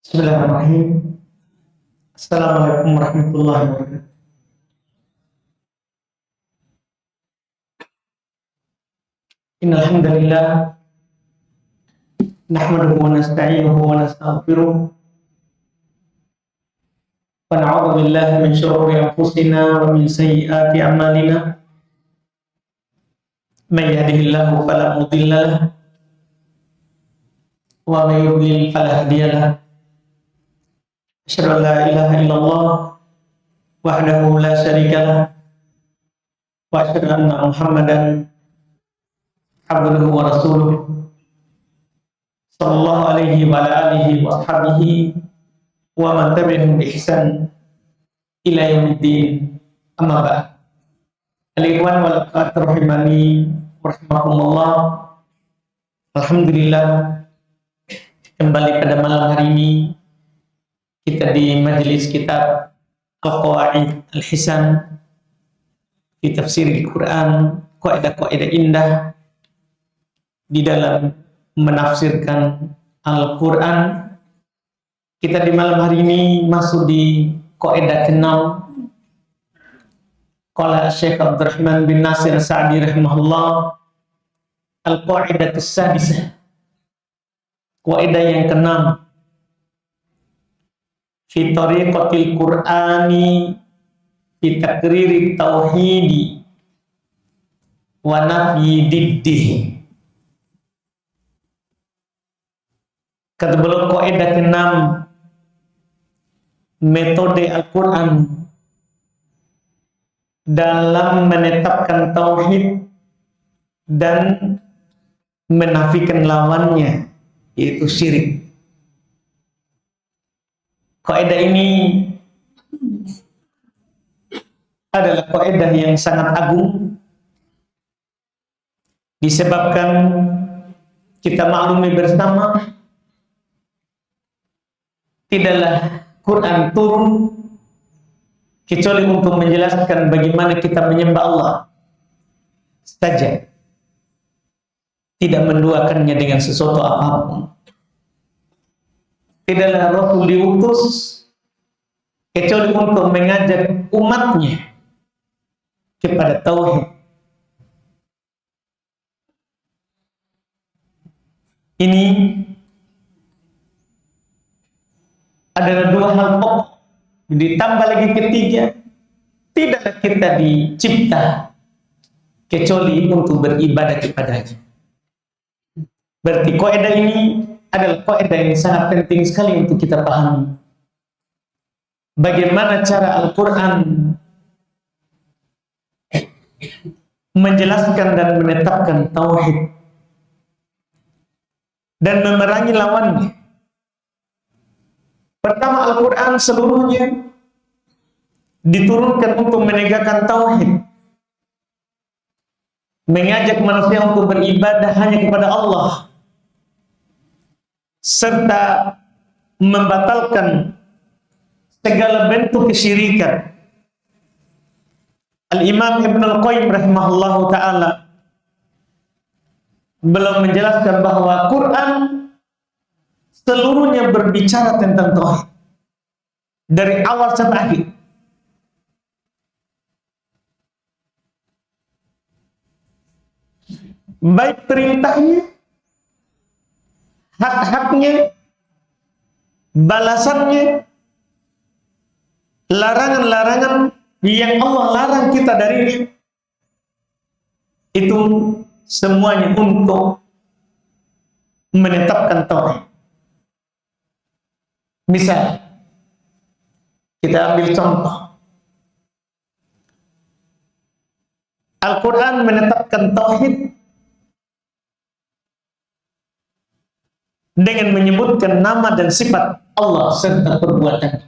Bismillahirrahmanirrahim. Assalamualaikum warahmatullahi wabarakatuh. Innal hamdalillah nahmaduhu wa nasta'inuhu wa nastaghfiruh wa na'udzu billahi min shururi anfusina wa min sayyiati a'malina. May yahdihillahu fala mudilla lahu wa may yudlil fala hadiya lahu. Asyhadu an la ilaha illallah wahdahu la syarika lahu wa asyhadu anna Muhammadan abduhu wa rasuluh sallallahu alaihi wa ala alihi wa ashabihi wa man tabi'ahum bi ihsan ila yaumiddin. Amma ba'd. Al-ikhwan wal akhwat rahimani wa rahimakumullah. Alhamdulillah, kembali pada malam hari ini kita di majelis kitab Al-Qawaid Al-Hisan di tafsir Al-Quran, kaidah-kaidah indah di dalam menafsirkan Al-Quran. Kita di malam hari ini masuk di kaidah ke-6. Qala Syekh Abdurrahman bin Nasir Sa'di rahimahullah, al-qaidah as-sadisah, kaidah yang ke-6, fi tariqatil Qur'ani fi takriri tauhidi wa nafyi diddihi. Kata beliau, kaidah ke-6, metode Al-Quran dalam menetapkan tauhid dan menafikan lawannya, yaitu syirik. Kaidah ini adalah kaidah yang sangat agung, disebabkan kita maklumi bersama, tidaklah Quran turun kecuali untuk menjelaskan bagaimana kita menyembah Allah saja, tidak menduakannya dengan sesuatu apapun. Tidaklah Rasul diutus kecuali untuk mengajak umatnya kepada tauhid. Ini adalah dua hal pokok. Ditambah lagi ketiga, tidaklah kita dicipta kecuali untuk beribadah kepadanya. Berarti kaidah ini adalah kaidah yang sangat penting sekali untuk kita pahami. Bagaimana cara Al-Quran menjelaskan dan menetapkan tauhid dan memerangi lawannya. Pertama, Al-Quran seluruhnya diturunkan untuk menegakkan tauhid, mengajak manusia untuk beribadah hanya kepada Allah, serta membatalkan segala bentuk kesyirikan. Al-Imam Ibn Al-Qayyim rahimahullahu ta'ala belum menjelaskan bahwa Quran seluruhnya berbicara tentang tauhid dari awal sampai akhir. Baik perintahnya, hak-haknya, balasannya, larangan-larangan yang Allah larang kita darinya, itu semuanya untuk menetapkan tauhid. Misal, kita ambil contoh, Al-Quran menetapkan tauhid dengan menyebutkan nama dan sifat Allah serta perbuatan.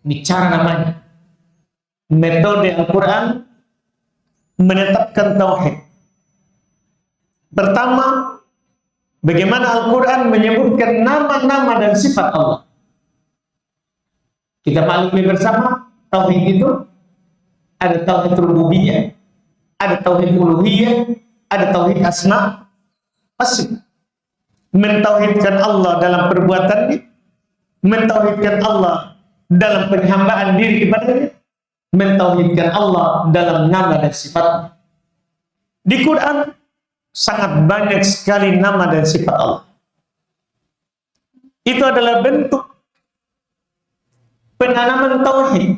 Ini cara namanya. Metode Al-Quran menetapkan tauhid. Pertama, bagaimana Al-Quran menyebutkan nama-nama dan sifat Allah. Kita maklumi bersama, tauhid itu ada tauhid rububiyah, ada tauhid uluhiyah, ada tauhid asma wa sifat. Mentauhidkan Allah dalam perbuatannya, mentauhidkan Allah dalam penghambaan diri kepadanya, mentauhidkan Allah dalam nama dan sifatnya. Di Quran sangat banyak sekali nama dan sifat Allah. Itu adalah bentuk penanaman tauhid.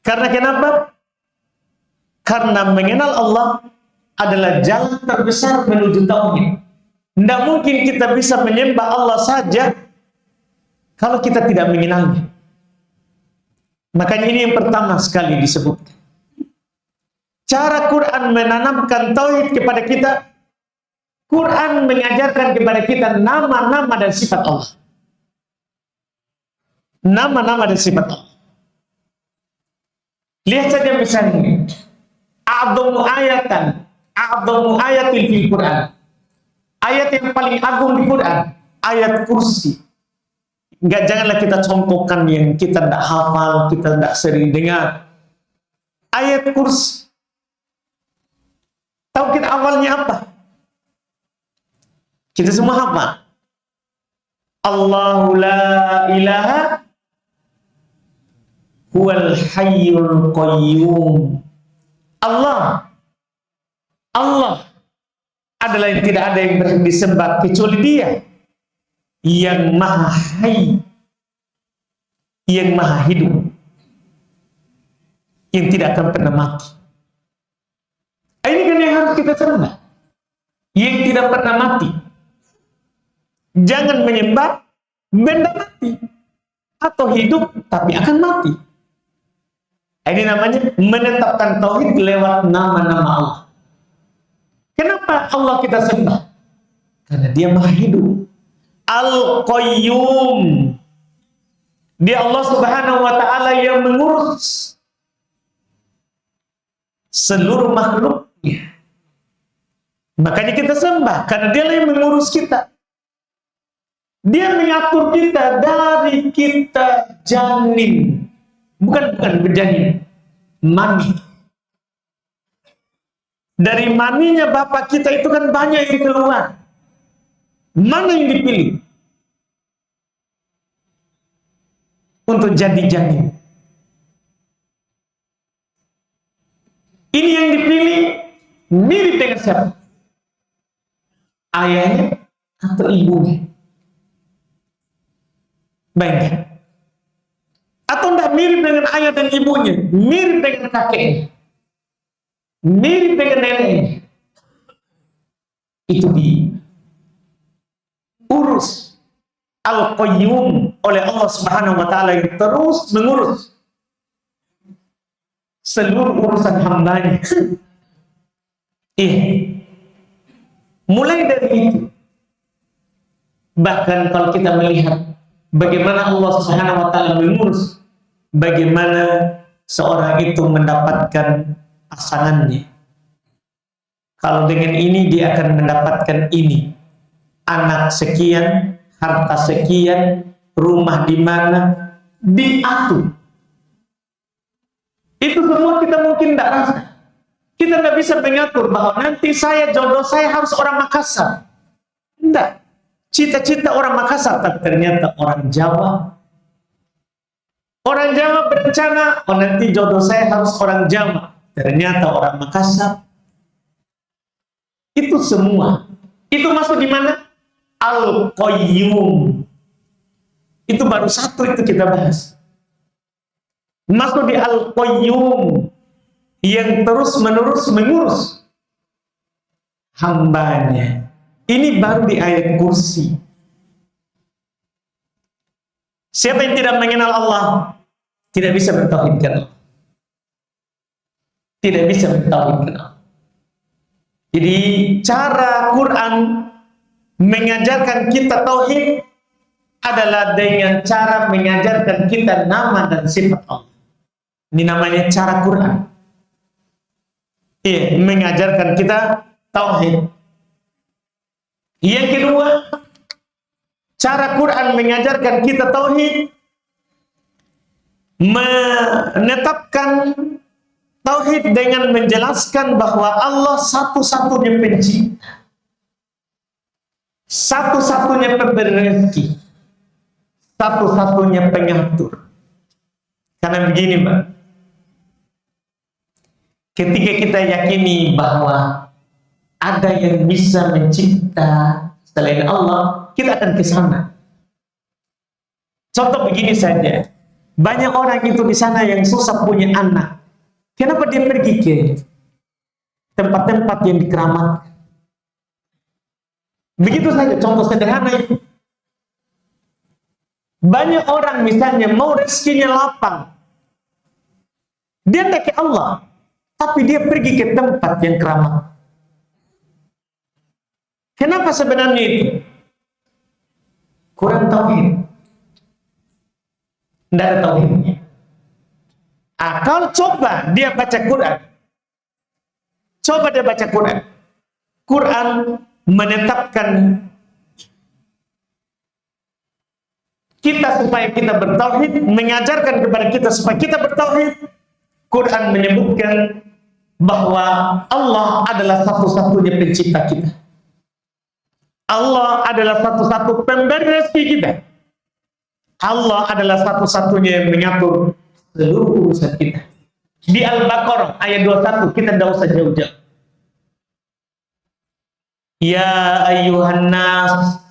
Karena kenapa? Karena mengenal Allah adalah jalan terbesar menuju tauhid. Tidak mungkin kita bisa menyembah Allah saja kalau kita tidak mengenalnya. Makanya ini yang pertama sekali disebutkan. Cara Quran menanamkan tauhid kepada kita, Quran mengajarkan kepada kita nama-nama dan sifat Allah. Nama-nama dan sifat Allah. Lihat saja misalnya, a'dhamu ayatan, a'dhamu ayatil fil Quran. Ayat yang paling agung di Quran, ayat kursi. Janganlah kita contohkan yang kita tidak hafal, kita tidak sering dengar. Ayat kursi. Tahu kita awalnya apa? Kita semua hafal. Allahu la ilaha huwal hayyul qayyum. Allah adalah yang tidak ada yang berhak disembah kecuali Dia yang maha hayy, yang maha hidup, yang tidak akan pernah mati. Ini kan yang harus kita sembah, yang tidak pernah mati. Jangan menyembah benda mati atau hidup tapi akan mati. Ini namanya menetapkan tauhid lewat nama-nama Allah. Kenapa Allah kita sembah? Karena Dia maha hidup. Al-Qayyum. Dia Allah Subhanahu wa ta'ala yang mengurus seluruh makhluknya. Makanya kita sembah, karena Dia yang mengurus kita. Dia mengatur kita dari kita janin. Bukan berjanin, mani. Dari maninya bapak kita itu kan banyak yang keluar. Mana yang dipilih untuk jadi janin? Ini yang dipilih mirip dengan siapa? Ayahnya atau ibunya? Baik. Atau tidak mirip dengan ayah dan ibunya? Mirip dengan kakeknya? Mirip dengan neneknya? Itu diurus Al-Qayyum oleh Allah Subhanahu wa ta'ala yang terus mengurus seluruh urusan hambanya. Mulai dari itu, bahkan kalau kita melihat bagaimana Allah Subhanahu wa ta'ala mengurus, bagaimana seorang itu mendapatkan pasangannya. Kalau dengan ini dia akan mendapatkan ini. Anak sekian, harta sekian, rumah di mana, diatur. Itu semua kita mungkin tidak rasa. Kita tidak bisa mengatur bahwa nanti jodoh saya harus orang Makassar. Tidak. Cita-cita orang Makassar, tapi ternyata orang Jawa. Orang Jawa berencana, nanti jodoh saya harus orang Jawa. Ternyata orang Makassar. Itu semua. Itu masuk di mana? Al-Qayyum. Itu baru satu itu kita bahas. Masuk di Al-Qayyum yang terus-menerus mengurus hambanya. Ini baru di ayat kursi. Siapa yang tidak mengenal Allah tidak bisa mentauhidkan Allah. Tidak bisa mentauhidkan Allah. Jadi cara Quran mengajarkan kita tauhid adalah dengan cara mengajarkan kita nama dan sifat Allah. Ini namanya cara Quran. Mengajarkan kita tauhid. Yang kedua, cara Quran mengajarkan kita tauhid, menetapkan tauhid dengan menjelaskan bahwa Allah satu-satunya pencipta, satu-satunya pemberi rezeki, satu-satunya pengatur. Karena begini, Mbak. Ketika kita yakini bahwa ada yang bisa mencipta selain Allah, kita akan ke sana. Contoh begini saja. Banyak orang itu di sana yang susah punya anak. Kenapa dia pergi ke tempat-tempat yang dikeramatkan? Begitu saja, contoh sederhana itu. Banyak orang misalnya mau rezekinya lapang, dia tidak ke Allah, tapi dia pergi ke tempat yang keramat. Kenapa sebenarnya itu? Kurang tauhid. Tidak ada tauhidnya. Kalau coba dia baca Quran, coba dia baca Quran. Quran menetapkan kita supaya kita bertauhid, mengajarkan kepada kita supaya kita bertauhid. Quran menyebutkan bahwa Allah adalah satu-satunya pencipta kita. Allah adalah satu-satu pemberi rezeki kita. Allah adalah satu-satunya yang mengatur seluruh urusan kita. Di Al-Baqarah ayat 21, kita tidak usah jauh-jauh. Ya ayyuhan nas,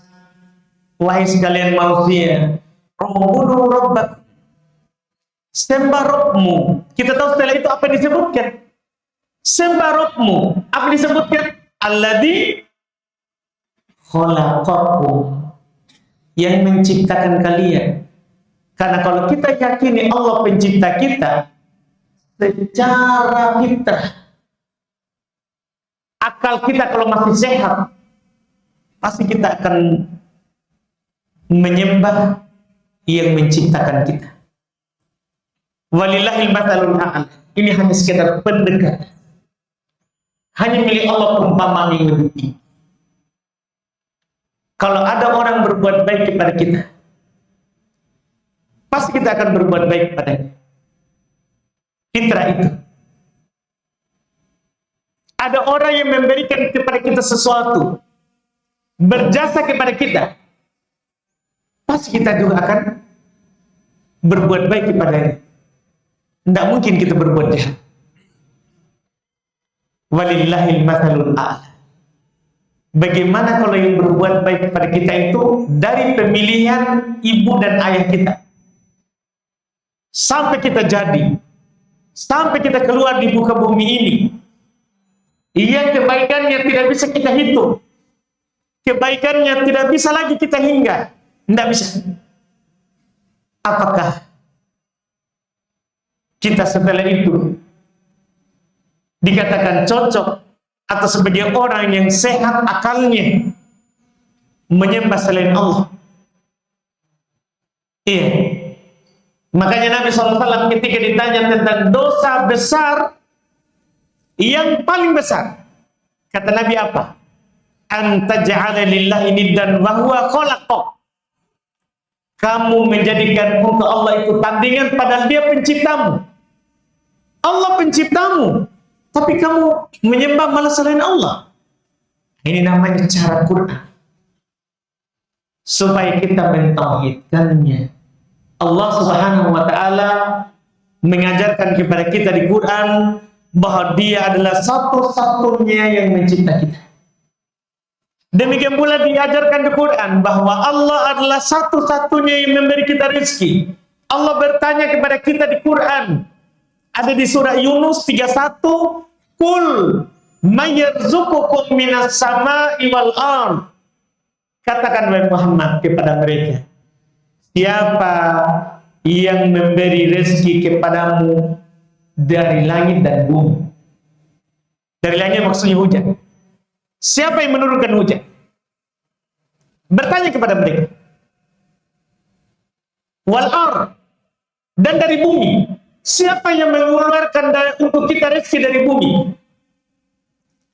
wahai sekalian manusia, ubudu rabbakum, sembah Rabbmu. Kita tahu setelah itu apa disebutkan? Sembah Rabbmu. Apa disebutkan? Alladzi khalaqakum, yang menciptakan kalian. Karena kalau kita yakini Allah pencipta kita, secara fitrah, akal kita kalau masih sehat, pasti kita akan menyembah yang menciptakan kita. Walillahil matsalul a'la. Ini hanya sekedar pendekatan. Hanya milik Allah perumpamaan yang lebih tinggi. Kalau ada orang berbuat baik kepada kita, pasti kita akan berbuat baik kepadanya. Fitrah itu. Ada orang yang memberikan kepada kita sesuatu, berjasa kepada kita, pasti kita juga akan berbuat baik kepadanya. Tidak mungkin kita berbuat jahat. Walillahil matsalul a'la. Bagaimana kalau yang berbuat baik kepada kita itu dari pemilihan ibu dan ayah kita, sampai kita jadi, sampai kita keluar di muka bumi ini, yang kebaikannya tidak bisa kita hitung, kebaikannya tidak bisa lagi kita hingga, tidak bisa. Apakah kita setelah itu dikatakan cocok atau sebagai orang yang sehat akalnya menyembah selain Allah? Iya. Makanya Nabi SAW ketika ditanya tentang dosa besar yang paling besar, kata Nabi apa? Anta ja'ala lillahi niddan wa huwa khalaqak. Kamu menjadikan untuk Allah itu tandingan padahal dia penciptamu. Allah penciptamu, tapi kamu menyembah malah selain Allah. Ini namanya cara Quran. Supaya kita mentauhidkannya. Allah Subhanahu wa ta'ala mengajarkan kepada kita di Quran bahwa dia adalah satu-satunya yang mencipta kita. Demikian pula diajarkan di Quran bahwa Allah adalah satu-satunya yang memberi kita rezeki. Allah bertanya kepada kita di Quran, ada di surah Yunus 31, Qul mayyarzuqukum minas sama'i wal ardh. Katakan wahai Muhammad kepada mereka, siapa yang memberi rezeki kepadamu dari langit dan bumi? Dari langit maksudnya hujan. Siapa yang menurunkan hujan? Bertanya kepada mereka. Wal ardh, dan dari bumi. Siapa yang mengeluarkan untuk kita rezeki dari bumi?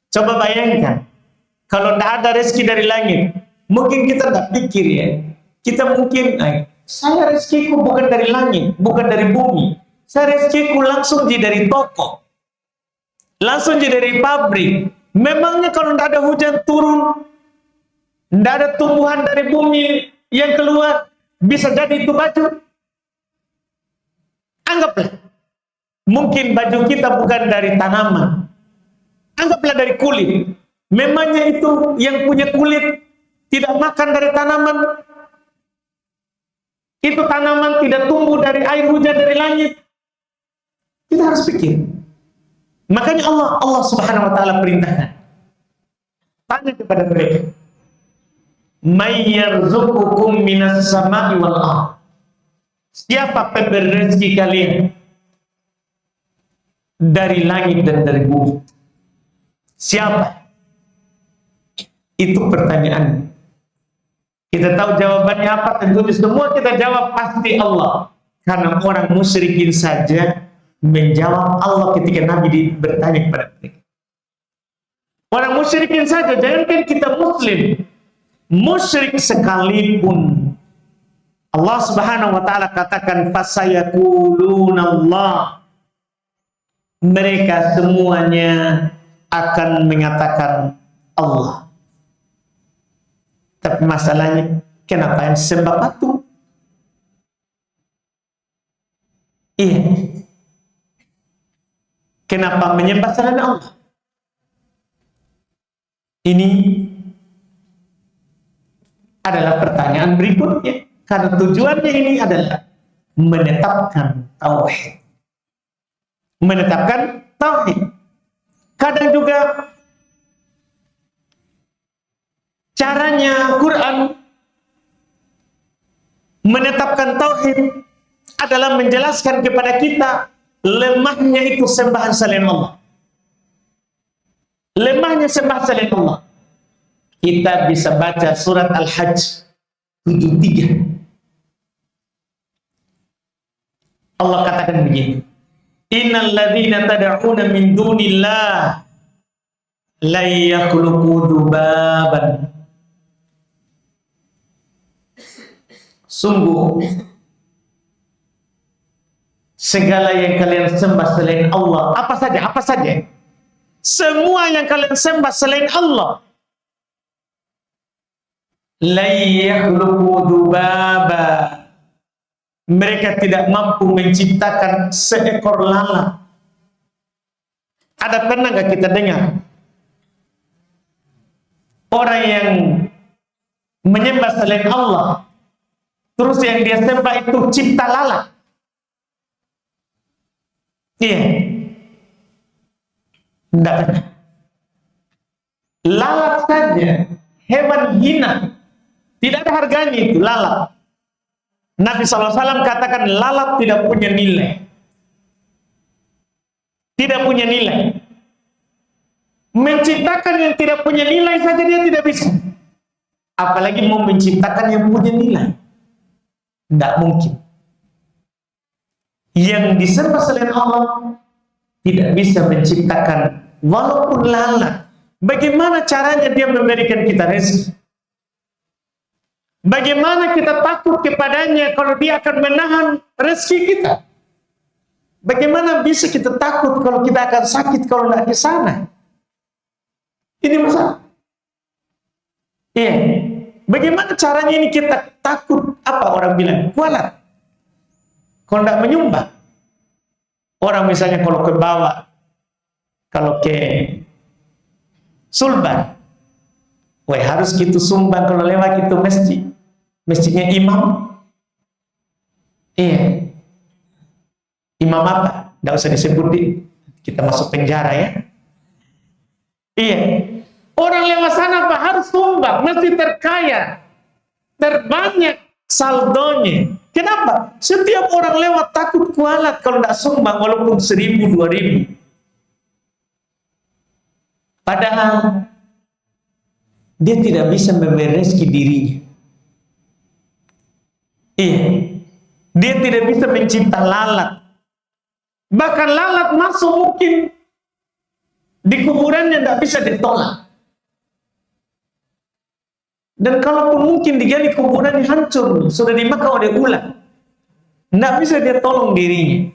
Coba bayangkan, kalau tidak ada rezeki dari langit, mungkin kita tidak pikir ya. Kita mungkin, saya rezekiku bukan dari langit, bukan dari bumi. Saya rezekiku langsung dari toko, langsung dari pabrik. Memangnya kalau tidak ada hujan turun, tidak ada tumbuhan dari bumi yang keluar, bisa jadi itu baju. Anggaplah, mungkin baju kita bukan dari tanaman. Anggaplah dari kulit. Memangnya itu yang punya kulit tidak makan dari tanaman? Itu tanaman tidak tumbuh dari air hujan dari langit. Kita harus pikir. Makanya Allah Subhanahu wa taala perintahkan. Tanya kepada mereka. May yarzuqukum minas sama'i wal ardh. Siapa pemberi rezeki kalian dari langit dan dari bumi? Siapa? Itu pertanyaan. Kita tahu jawabannya apa? Tentu semua kita jawab pasti Allah. Karena orang musyrikin saja menjawab Allah ketika Nabi bertanya kepada mereka. Orang musyrikin saja, jangankan kita muslim, musyrik sekalipun Allah Subhanahu wa taala katakan fasayaqulunallah, mereka semuanya akan mengatakan Allah. Tapi masalahnya, kenapa yang sembah patung? Iya. Kenapa menyembah selain Allah? Ini adalah pertanyaan berikutnya. Karena tujuannya ini adalah menetapkan tauhid. Menetapkan tauhid. Kadang juga caranya Quran menetapkan tauhid adalah menjelaskan kepada kita lemahnya itu sembahan selain Allah. Lemahnya sembah selain Allah. Kita bisa baca surat Al-Hajj 73. Allah katakan begini. Innal ladzina tad'una min dunillah la yakhluqu dubaban. Sungguh segala yang kalian sembah selain Allah, apa saja, semua yang kalian sembah selain Allah, la yakhluqu dubaba, mereka tidak mampu menciptakan seekor lalat. Ada pernah nggak kita dengar orang yang menyembah selain Allah, terus yang dia sembah itu cipta lalat? Iya. Tidak pernah. Lalat saja, hewan hina, tidak ada harganya itu lalat. Nabi SAW katakan lalat tidak punya nilai. Tidak punya nilai. Menciptakan yang tidak punya nilai saja dia tidak bisa. Apalagi mau menciptakan yang punya nilai. Tidak mungkin. Yang disembah selain Allah tidak bisa menciptakan walaupun lalat. Bagaimana caranya dia memberikan kita rezeki? Bagaimana kita takut kepadanya kalau dia akan menahan rezeki kita? Bagaimana bisa kita takut kalau kita akan sakit kalau tidak ke sana? Ini masalah. Iya. Bagaimana caranya ini kita takut? Apa orang bilang? Kualat. Kalau tidak menyumbang. Orang misalnya kalau ke bawah, kalau ke Sulbar, wah harus gitu sumbang kalau lewat itu masjid. Masjidnya imam. Iya. Imam apa? Tidak usah disebut kita masuk penjara ya. Iya. Orang lewat sana apa? Harus sumbang. Mesti terkaya. Terbanyak saldonya. Kenapa? Setiap orang lewat takut kualat kalau tidak sumbang walaupun 1.000, 2.000. Padahal dia tidak bisa memberi rezeki dirinya. Iya. Dia tidak bisa mencipta lalat. Bahkan lalat masuk mungkin di kuburannya tidak bisa ditolak. Dan kalaupun mungkin digali kuburannya hancur, sudah dimakan oleh ular, tidak bisa dia tolong dirinya.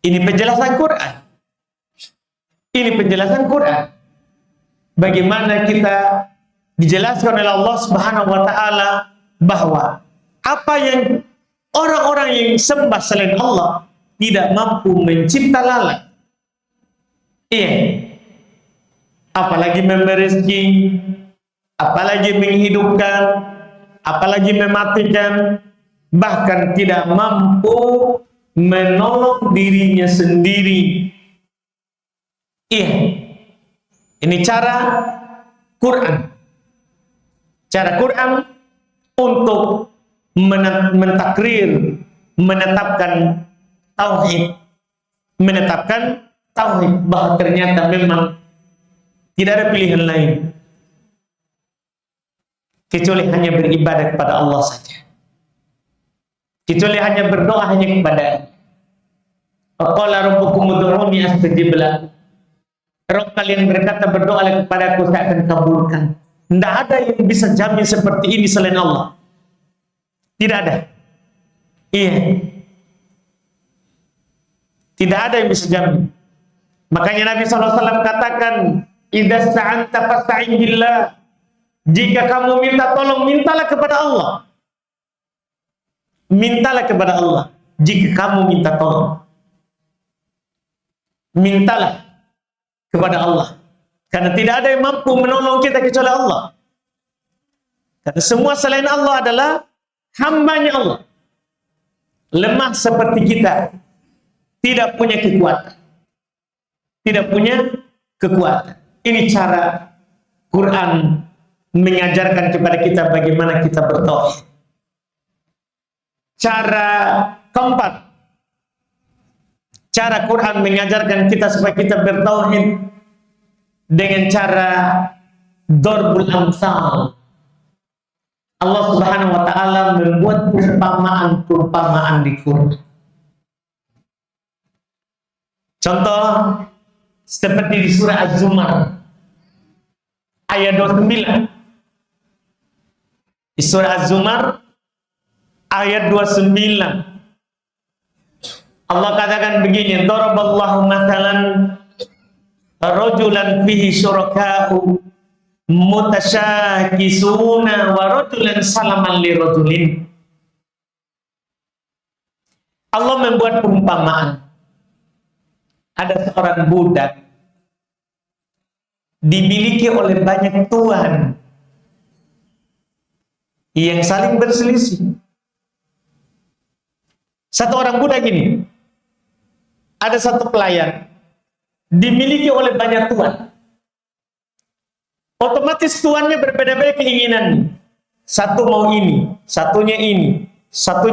Ini penjelasan Quran. Ini penjelasan Quran. Bagaimana kita dijelaskan oleh Allah Subhanahu wa taala bahwa Apa yang orang-orang yang sembah selain Allah tidak mampu mencipta lalat. Iya. Apalagi memberi rezeki, apalagi menghidupkan, apalagi mematikan, bahkan tidak mampu menolong dirinya sendiri. Iya. Ini cara Quran. Cara Quran untuk mentakrir, menetapkan tauhid, bahwa ternyata memang tidak ada pilihan lain kecuali hanya beribadah kepada Allah saja, kecuali hanya berdoa hanya kepada Qala rabbukum ud'uni astajib lakum. Rob kalian berkata berdoalah kepadaku, saya akan kabulkan. Tidak ada yang bisa jamin seperti ini selain Allah. Tidak ada. Iya. Tidak ada yang bisa jamin. Makanya Nabi SAW katakan, idza sta'anta fasta'in billah. Jika kamu minta tolong, mintalah kepada Allah. Mintalah kepada Allah. Jika kamu minta tolong, mintalah kepada Allah. Karena tidak ada yang mampu menolong kita kecuali Allah. Karena semua selain Allah adalah hambanya Allah. Lemah seperti kita. Tidak punya kekuatan. Tidak punya kekuatan. Ini cara Quran mengajarkan kepada kita bagaimana kita bertauhid. Cara keempat, cara Quran mengajarkan kita supaya kita bertauhid dengan cara darbul amsal. Allah Subhanahu wa taala membuat perumpamaan di Quran. Contoh seperti di surah Az-Zumar ayat 29. Di surah Az-Zumar ayat 29. Allah katakan begini, daraballahu mathalan rajulan fihi syuraka'u mutasyakisuna wa rajulan salaman li rajulin. Allah membuat perumpamaan. Ada seorang budak dimiliki oleh banyak tuan yang saling berselisih. Satu orang budak ini, ada satu pelayan dimiliki oleh banyak tuan. Otomatis tuannya berbeda-beda keinginan. Satu mau ini, satunya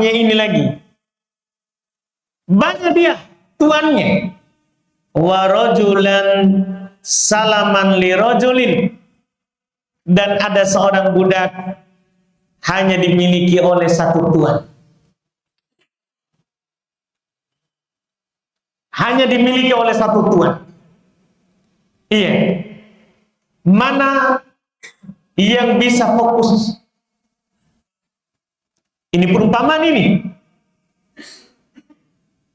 ini lagi. Banyak dia tuannya. Wa rajulan salaman li rajulin. Dan ada seorang budak hanya dimiliki oleh satu tuan. Hanya dimiliki oleh satu tuan. Iya. Mana yang bisa fokus? Ini perumpamaan ini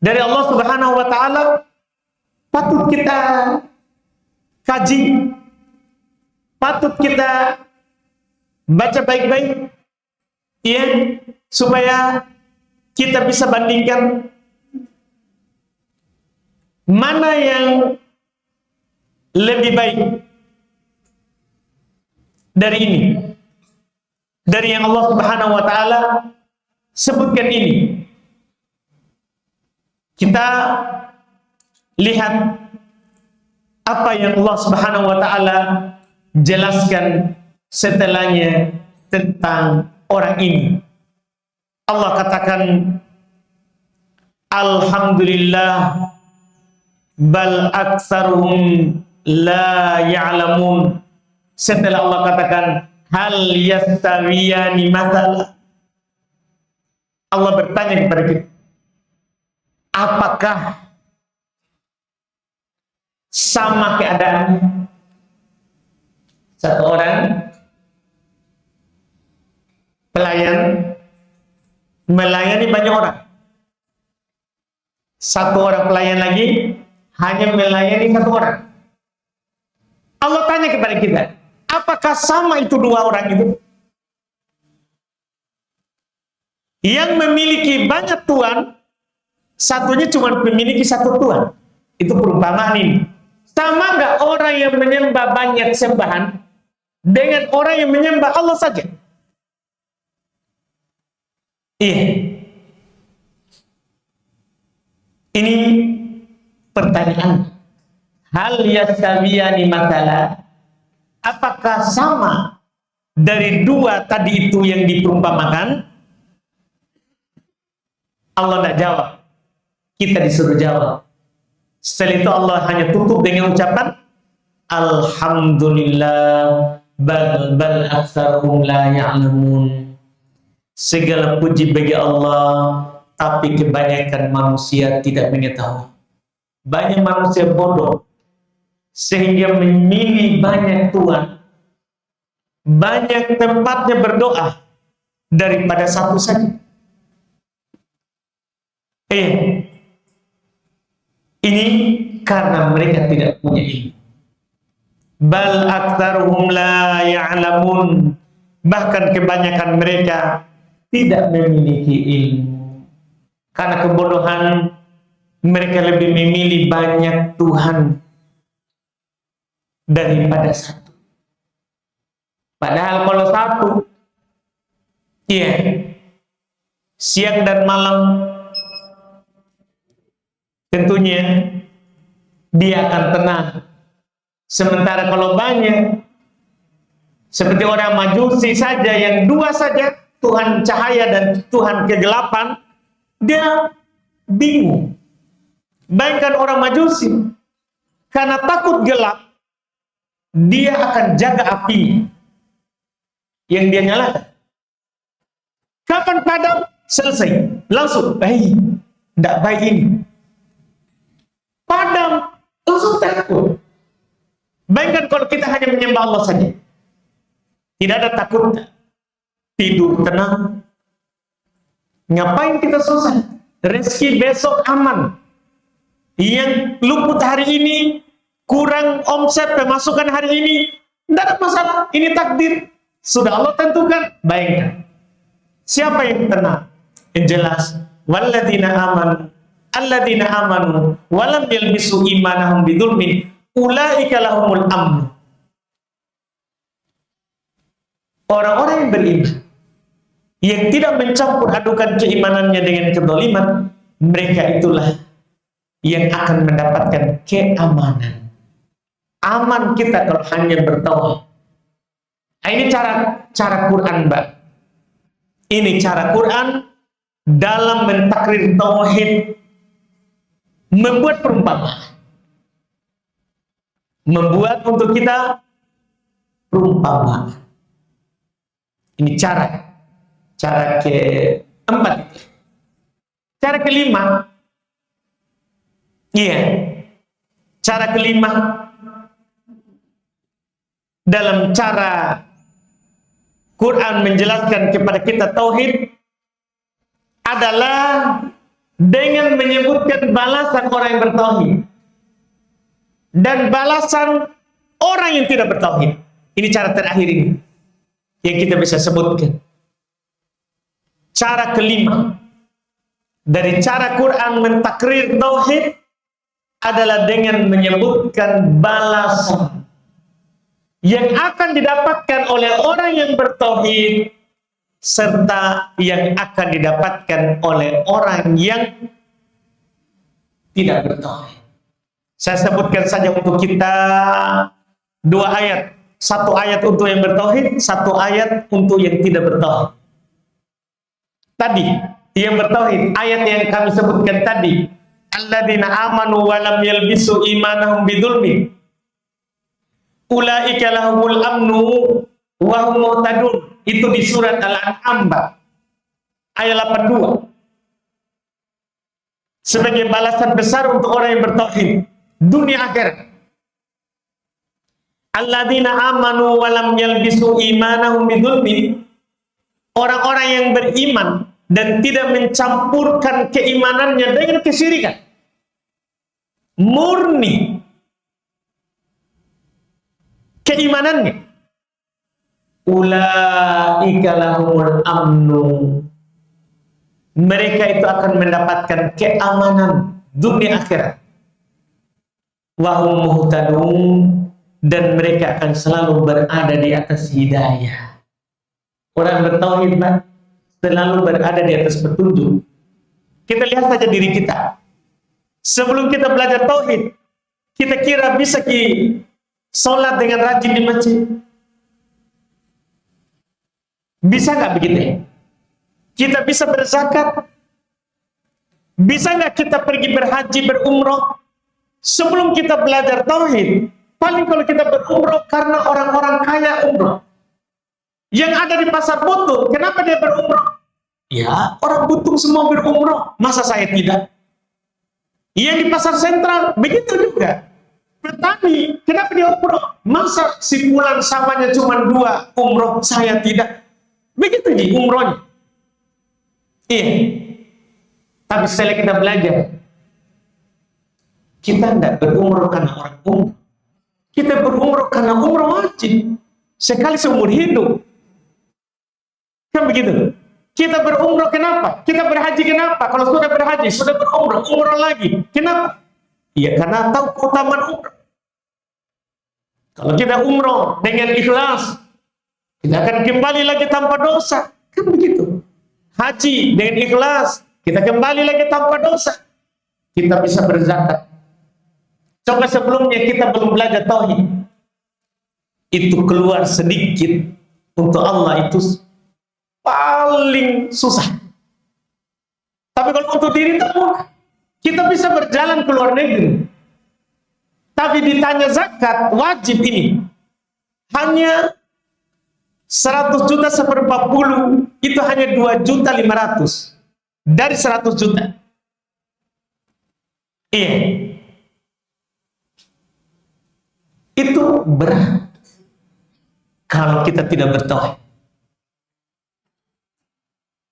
dari Allah Subhanahu wa taala, patut kita kaji, patut kita baca baik-baik, ya, supaya kita bisa bandingkan mana yang lebih baik dari ini, dari yang Allah Subhanahu wa taala sebutkan ini. Kita lihat apa yang Allah Subhanahu wa taala jelaskan setelahnya tentang orang ini. Allah katakan, alhamdulillah bal aktsaruhum la ya'lamun. Setelah Allah katakan hal yastawiyani mathalan, Allah bertanya kepada kita, apakah sama keadaannya? Satu orang pelayan melayani banyak orang. Satu orang pelayan lagi hanya melayani satu orang. Allah tanya kepada kita, apakah sama itu dua orang itu? Yang memiliki banyak Tuhan, satunya cuma memiliki satu Tuhan. Itu perumpamaan ini. Sama nggak orang yang menyembah banyak sembahan dengan orang yang menyembah Allah saja? Iya. Ini pertanyaan. Hal yastawiyani matala, apakah sama dari dua tadi itu yang diperumpamakan? Allah tidak jawab. Kita disuruh jawab. Setelah itu Allah hanya tutup dengan ucapan Alhamdulillah bal aktsaruhum la ya'lamun. Segala puji bagi Allah, tapi kebanyakan manusia tidak mengetahui. Banyak manusia bodoh sehingga memilih banyak Tuhan, banyak tempatnya berdoa daripada satu saja. Ini karena mereka tidak punya ilmu. Bal aktsaruhum la ya'lamun. Bahkan kebanyakan mereka tidak memiliki ilmu. Karena kebodohan, mereka lebih memilih banyak Tuhan daripada satu. Padahal kalau satu, siang dan malam, tentunya dia akan tenang. Sementara kalau banyak, seperti orang Majusi saja yang dua saja, Tuhan cahaya dan Tuhan kegelapan, dia bingung. Bayangkan orang Majusi, karena takut gelap, dia akan jaga api yang dia nyalakan. Kapan padam? Selesai. Langsung, tidak baik ini. Padam, langsung takut. Bayangkan kalau kita hanya menyembah Allah saja. Tidak ada takut. Tidur tenang. Ngapain kita susah? Rezeki besok aman. Yang luput hari ini, kurang omset pemasukan hari ini, tidak ada masalah. Ini takdir. Sudah Allah tentukan. Bayangkan. Siapa yang tenang? Yang jelas. Walladzina amanu walam yalbisu imanahum bidzulmin ulaika lahumul amn. Orang-orang yang beriman yang tidak mencampur adukan keimanannya dengan kedzaliman, mereka itulah yang akan mendapatkan keamanan. Aman kita kalau hanya bertauhid. Ini cara Quran, Mbak. Ini cara Quran dalam mentakrir tauhid, membuat perumpamaan. Membuat untuk kita perumpamaan. Ini cara keempat. Cara kelima, cara kelima dalam cara Quran menjelaskan kepada kita tauhid adalah dengan menyebutkan balasan orang yang bertauhid dan balasan orang yang tidak bertauhid. Ini cara terakhir ini yang kita bisa sebutkan. Cara kelima dari cara Quran mentakrir tauhid adalah dengan menyebutkan balasan yang akan didapatkan oleh orang yang bertauhid serta yang akan didapatkan oleh orang yang tidak bertauhid. Saya sebutkan saja untuk kita dua ayat. Satu ayat untuk yang bertauhid, satu ayat untuk yang tidak bertauhid. Tadi yang bertauhid, ayat yang kami sebutkan tadi, alladzina amanu wa lam yalbisu imanahum bidzulmin ulaika lahumul amnu wa hum muhtadun. Itu di surat Al-An'am ayat 82. Sebagai balasan besar untuk orang yang bertauhid dunia akhirat. Alladzina amanu wa lam yalbisu imanahum bidzulmin. Orang-orang yang beriman dan tidak mencampurkan keimanannya dengan kesyirikan. Murni keimanannya. Ulaika lahumul amnu mereka itu akan mendapatkan keamanan dunia akhirat. Wa hum muhtadun, dan mereka akan selalu berada di atas hidayah. Orang bertauhid selalu berada di atas petunjuk. Kita lihat saja diri kita. Sebelum kita belajar tauhid, kita kira bisa sholat dengan rajin di masjid. Bisa nggak begitu ya? Kita bisa berzakat? Bisa nggak kita pergi berhaji, berumroh? Sebelum kita belajar tauhid, paling kalau kita berumroh karena orang-orang kaya umroh. Yang ada di pasar Butung, kenapa dia berumroh? Ya, orang Butung semua berumroh. Masa saya tidak? Yang di pasar sentral, begitu juga. Petani, kenapa dia umroh? Masa si bulan samanya cuma 2 umroh, saya tidak? Begitu nih umrohnya. Iya. Tapi setelah kita belajar, kita tidak berumroh karena orang umroh. Kita berumroh karena umroh wajib. Sekali seumur hidup. Kan begitu? Kita berumroh kenapa? Kita berhaji kenapa? Kalau sudah berhaji, sudah berumroh, umroh lagi. Kenapa? Ya karena tahu keutamaan umroh. Kalau kita umroh dengan ikhlas, kita akan kembali lagi tanpa dosa. Kan begitu? Haji dengan ikhlas, kita kembali lagi tanpa dosa. Kita bisa berzakat. Coba sebelumnya kita belum belajar tauhid. Itu keluar sedikit untuk Allah itu paling susah. Tapi kalau untuk diri itu kita bisa berjalan ke luar negeri. Tapi ditanya zakat wajib ini hanya 100 juta seperempat puluh, itu hanya 2.500.000 dari 100 juta. Iya. Itu berat kalau kita tidak bertauhid.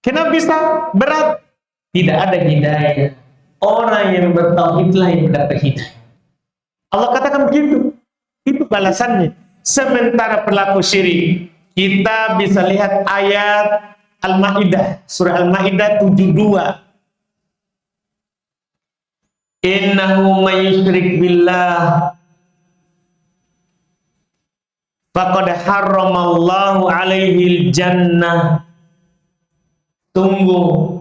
Kenapa bisa berat? Tidak ada hidayah. Orang yang bertauhidlah yang mendapat hidayah. Allah katakan begitu. Itu balasannya. Sementara pelaku syirik, kita bisa lihat ayat Al-Maidah, surah Al-Maidah 72. Innahu may yusyrik billah faqad harramallahu alaihil jannah. Tunggu,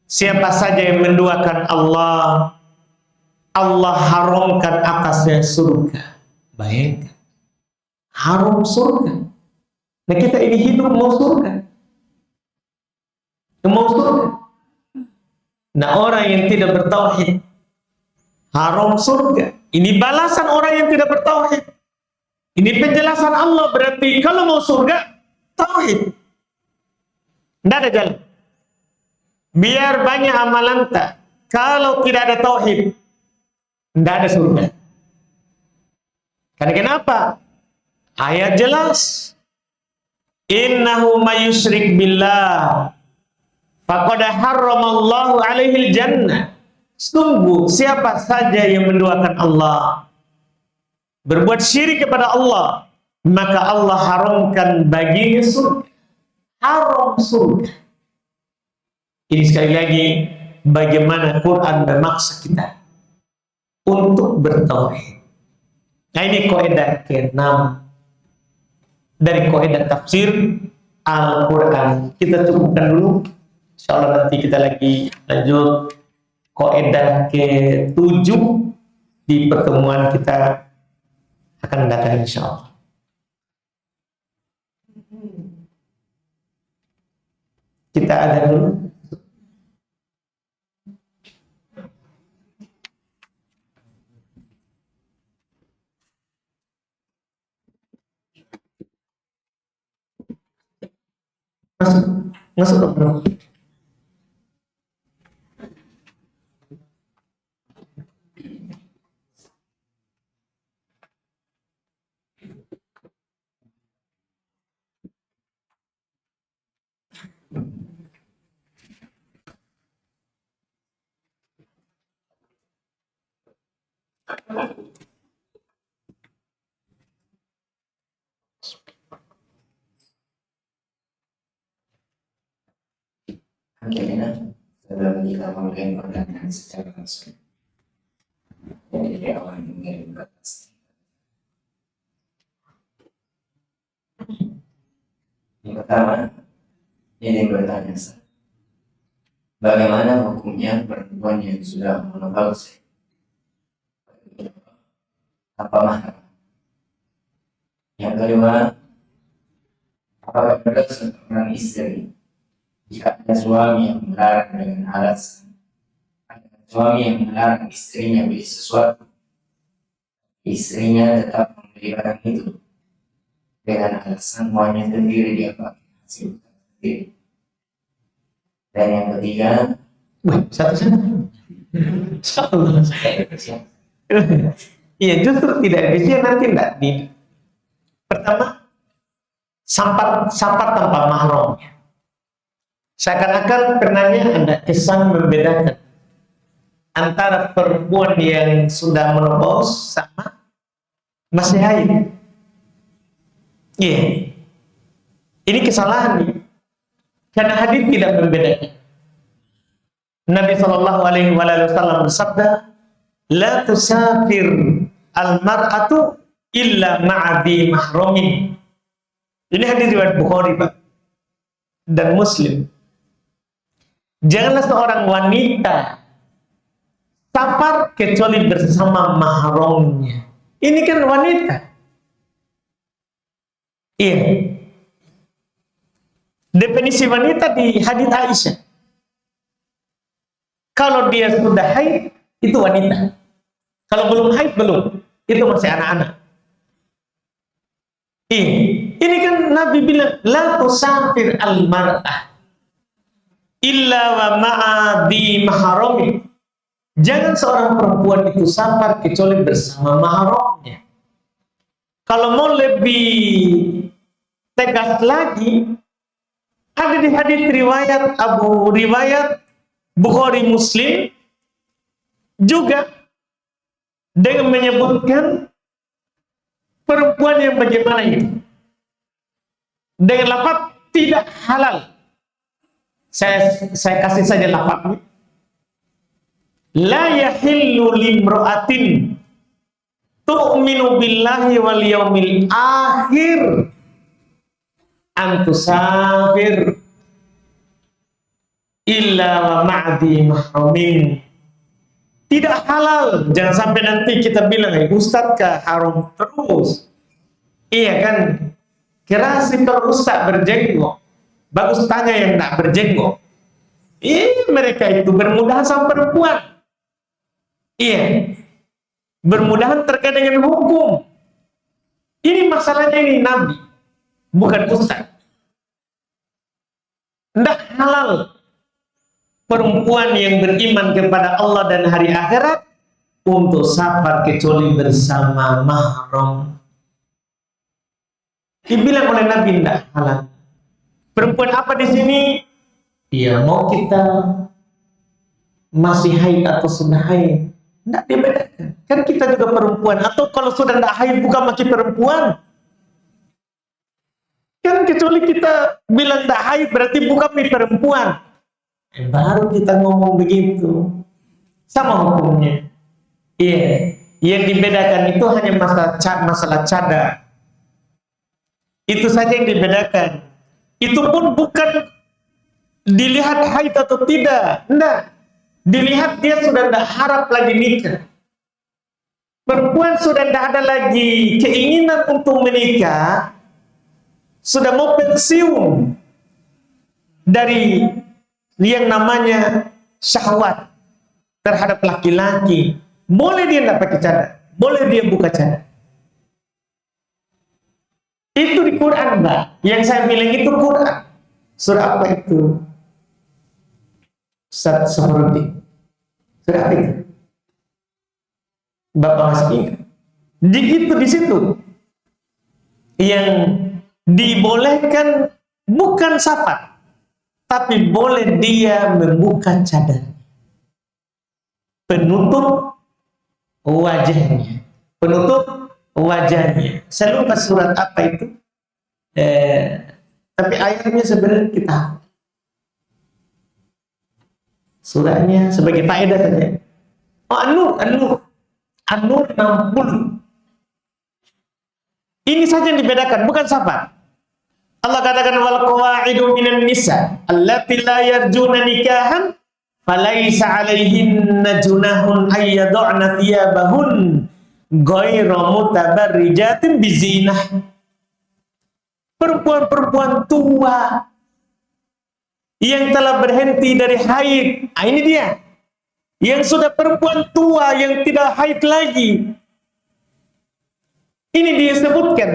siapa saja yang menduakan Allah, Allah haramkan atasnya surga. Bayangkan, haram surga. Nah kita ini hidup mau surga, mau surga. Nah orang yang tidak bertauhid, haram surga. Ini balasan orang yang tidak bertauhid. Ini penjelasan Allah, berarti kalau mau surga, tauhid. Tidak ada jalan. Biar banyak amalan tak, kalau tidak ada tauhid, tidak ada surga. Karena kenapa? Ayat jelas. Innahu may yusyrik billah faqad harramallahu alaihil jannah. Sungguh siapa saja yang menduakan Allah, berbuat syirik kepada Allah, maka Allah haramkan baginya surga. Haram surga. Ini sekali lagi bagaimana Quran memaksa kita untuk bertauhid. Nah ini kaidah ke-6 dari kaidah tafsir Al-Quran. Kita cukupkan dulu. Insyaallah nanti kita lagi lanjut kaidah ke-7 di pertemuan kita akan datang insyaallah. Kita ada dulu. Masuk bro. Akhirnya sebelum kita mulai pertanyaan secara langsung, jadi awal mengirim batas. Yang pertama, ini bertanya, bagaimana hukumnya perempuan yang sudah menopause? Apa mahar? Yang kedua, apakah berdosa seorang istri jika ada suami yang melarang dengan alasan suami yang melarang istrinya beli sesuatu, istrinya tetap membeli barang itu dengan alasan maunya sendiri dia pakai hasil sendiri. Dan yang ketiga, satu. Iya, justru tidak bisa nanti enggak di pertama sampar tanpa mahram. Seakan-akan karenanya ada kesan membedakan antara perempuan yang sudah menopause sama masih haid. Iya. Ini kesalahan nih. Karena hadis tidak membedakan. Nabi Shallallahu Alaihi Wasallam bersabda, "La tusafir al-mar'atu illa ma'adhi mahramin." Ini hadis riwayat Bukhari, Pak, dan Muslim. Janganlah seorang wanita safar kecuali bersama mahramnya. Ini kan wanita. Iya. Definisi wanita di hadis Aisyah. Kalau dia sudah haid, itu wanita. Kalau belum haid, belum. Itu masih anak-anak. Ini kan Nabi bilang, la tusafir al-mar'ah illa wa ma'adhi maharami. Jangan seorang perempuan itu safar kecuali bersama mahramnya. Kalau mau lebih tegas lagi, ada di hadis riwayat Bukhari Muslim juga dengan menyebutkan perempuan yang bagaimana itu dengan lafaz tidak halal. Saya kasih saja lafaznya. La yahillu limra'atin tu'minu billahi wal yaumil akhir an tusafir illa wa ma'di mahramin. Tidak halal. Jangan sampai nanti kita bilang, Ustadz kah haram terus? Iya kan? Kira sih kalau Ustadz berjenggot, bagus tanya yang tidak berjenggot. Mereka itu bermudahan sama perempuan. Iya. Bermudahan terkait dengan hukum. Ini masalahnya ini Nabi, bukan Ustadz. Tidak halal perempuan yang beriman kepada Allah dan hari akhirat untuk safar kecuali bersama mahram. Dibilang oleh Nabi tidak halal. Perempuan apa di sini? Ya, mau kita masih haid atau sudah haid, tidak dibedakan. Kan kita juga perempuan. Atau kalau sudah tidak haid bukan masih perempuan. Kan kecuali kita bilang tidak haid berarti bukan perempuan. Baru kita ngomong begitu. Sama hukumnya. Iya. Yang dibedakan itu hanya masalah cadar. Itu saja yang dibedakan. Itu pun bukan dilihat haid atau tidak. Tidak. Dilihat dia sudah tidak harap lagi nikah. Perempuan sudah tidak ada lagi keinginan untuk menikah. Sudah mau pensiun dari yang namanya syahwat terhadap laki-laki. Boleh dia tidak pakai cadar. Boleh dia buka cadar. Itu di Quran, Mbak. Yang saya bilang itu Quran. Surah apa itu? Ustaz Sohrudi. Surah apa itu? Bapak masih ingat? Di situ yang dibolehkan bukan safar, tapi boleh dia membuka cadar, penutup wajahnya, Saya lupa surat apa itu, tapi ayatnya sebenarnya kita Surahnya sebagai faedah saja. Oh, An-Nur 60. Ini saja yang dibedakan, bukan safar. Allah katakan wal qawaidu minan nisa allati la yarjuna nikahan falaisa 'alaihinna junahun ay yad'na thiyabahun ghairu mutabarrijatin bizinah. Perempuan-perempuan tua yang telah berhenti dari haid. Ini dia. Yang sudah perempuan tua yang tidak haid lagi. Ini disebutkan.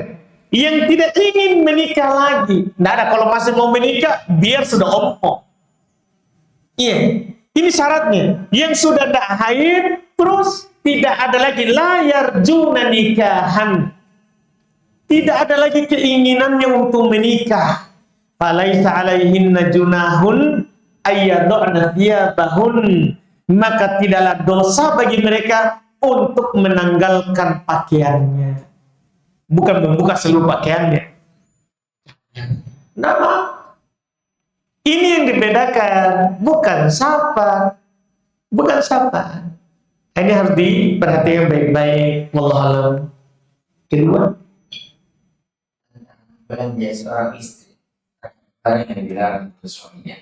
Yang tidak ingin menikah lagi. Tidak ada, kalau masih mau menikah, biar sudah ompong. Iya. Ini syaratnya. Yang sudah tidak haid, terus tidak ada lagi layar juna nikahan. Tidak ada lagi keinginannya untuk menikah. Falaisa 'alaihinna junahun ayyad'na thiyabahun. Maka tidaklah dosa bagi mereka untuk menanggalkan pakaiannya. Bukan membuka seluruh pakaiannya. Nama ini yang dibedakan, bukan safar. Bukan safar. Ini harus diperhatikan baik-baik. Wallahualam. Kedua, belanja seorang istri barang yang dilarang oleh suaminya.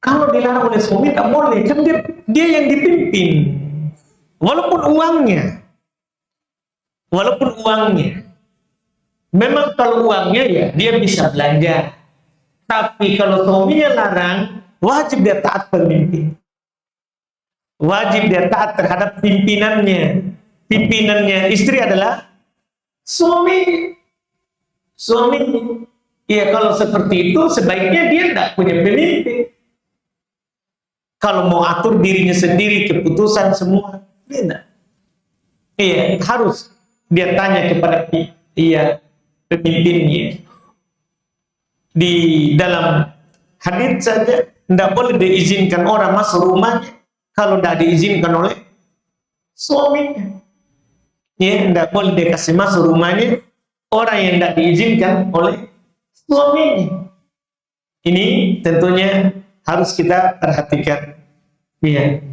kalau dilarang oleh suami tak boleh, kan dia yang dipimpin. Walaupun uangnya, memang kalau uangnya ya dia bisa belanja. Tapi kalau suaminya larang, wajib dia taat pemimpin. Wajib dia taat terhadap pimpinannya. Pimpinannya istri adalah suami. Iya, kalau seperti itu sebaiknya dia tidak punya pemimpin. Kalau mau atur dirinya sendiri, keputusan semua, tidak. Iya, harus dia tanya kepada pemimpinnya. Di dalam hadits saja tidak boleh diizinkan orang masuk rumahnya kalau tidak diizinkan oleh suaminya. Ya, tidak boleh dikasih masuk rumahnya orang yang tidak diizinkan oleh suaminya. Ini tentunya harus kita perhatikan. Ya.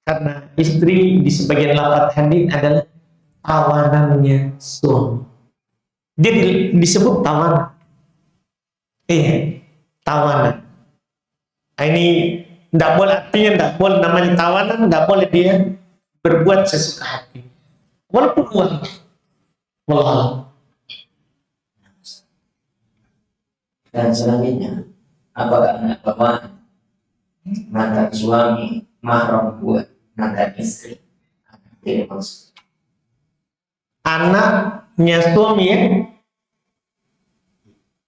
Karena istri di sebagian lafaz hadis adalah tawanannya suami. Dia disebut tawanan. Tawanan. Ini tidak boleh, artinya tidak boleh namanya tawanan, tidak boleh dia berbuat sesuka hati. Walaupun uang. Wallah. Dan selanjutnya, apakah anak bawaan mantan suami mahram buat mantan istri? Tidak maksud. Anaknya suami ya?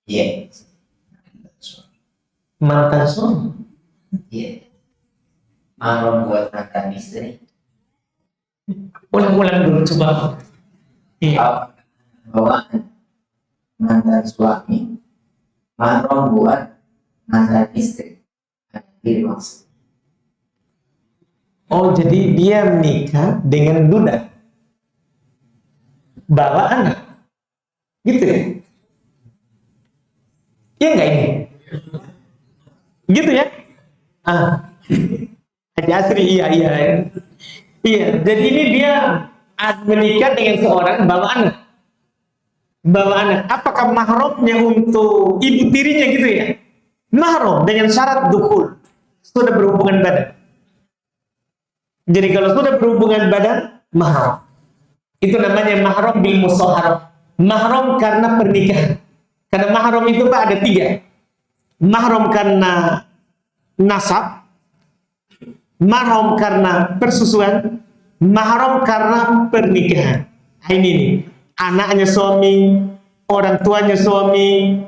Iya. Mantan suami? Iya. Mahram buat mantan istri. Ulang-ulang dulu coba. Iya. Bawaan mantan suami mahram buat mantan istri. Tidak maksud. Oh, jadi dia menikah dengan duda, bawa anak, gitu ya? Iya nggak ini? Gitu ya? Haji Asri, iya. Jadi ini dia menikah dengan seorang bawa anak. Apakah mahramnya untuk ibu tirinya gitu ya? Mahram dengan syarat dukhul, sudah berhubungan badan. Jadi kalau sudah berhubungan badan, mahram. Itu namanya mahram bil musaharah. Mahram karena pernikahan. Karena mahram itu Pak ada 3. Mahram karena nasab, mahram karena persusuan, mahram karena pernikahan. Ini nih, anaknya suami, orang tuanya suami,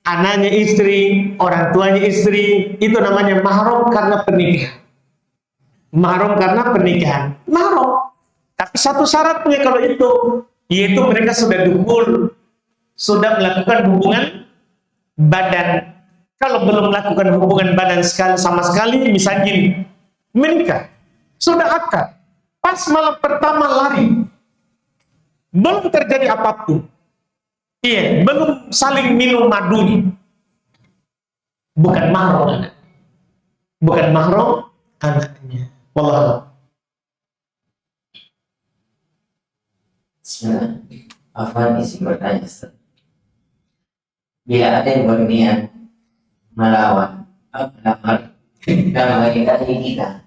anaknya istri, orang tuanya istri, itu namanya mahram karena pernikahan. Mahram karena pernikahan. Mahram. Tapi satu syaratnya kalau itu, yaitu mereka sudah dukhul, sudah melakukan hubungan badan. Kalau belum melakukan hubungan badan sama sekali, misalnya gini, menikah, sudah akad, pas malam pertama lari, belum terjadi apapun. Belum saling minum madunya. Bukan mahram. bukan mahram anaknya. Wallah. Bismillah. Afwan isi bertanya, Ustaz. Bila ada yang berniat melawan melamar dan menikahi kita,